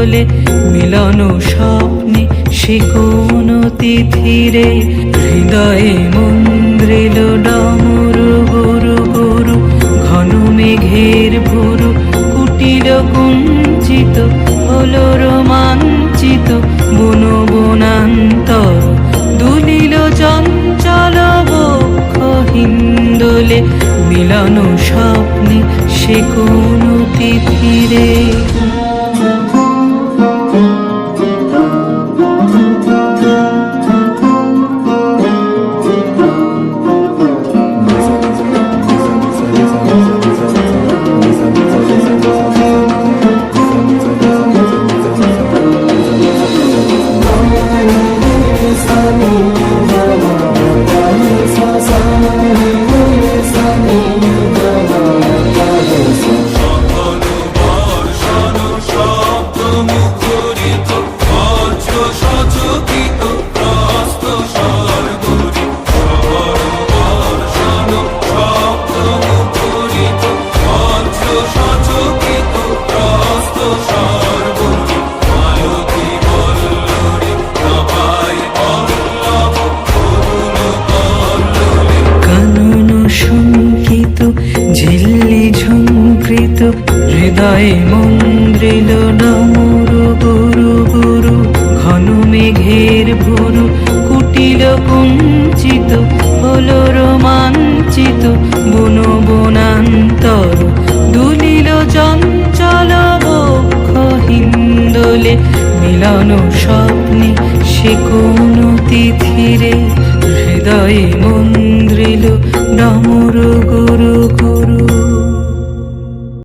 হিন্দোলে মিলন স্বপ্নে সে কোন তিথিরে হৃদয়ে মন্দ্রিল ডমরু গুরু গুরু ঘন মেঘের ভুরু কুটিল কুঞ্চিত হলো রোমাঞ্চিত বন বনান্তর দুলিল চঞ্চল বক্ষ হিন্দোলে মিলন স্বপ্নে সে কোন তিথিরে। ঝিল্লি ঝুঙ্কৃত হৃদয়ে মন্দ্রিল ডমরু গুরু গুরু ঘন মেঘের ভুরু কুটিল কুঞ্চিত হলো রোমাঞ্চিত বন বনান্তর দুলিল চঞ্চল বক্ষ হিন্দোলে মিলন স্বপ্নে সে কোন তিথিরে হৃদয়ে মন্দ্রিল ডমরু গুরু গুরু।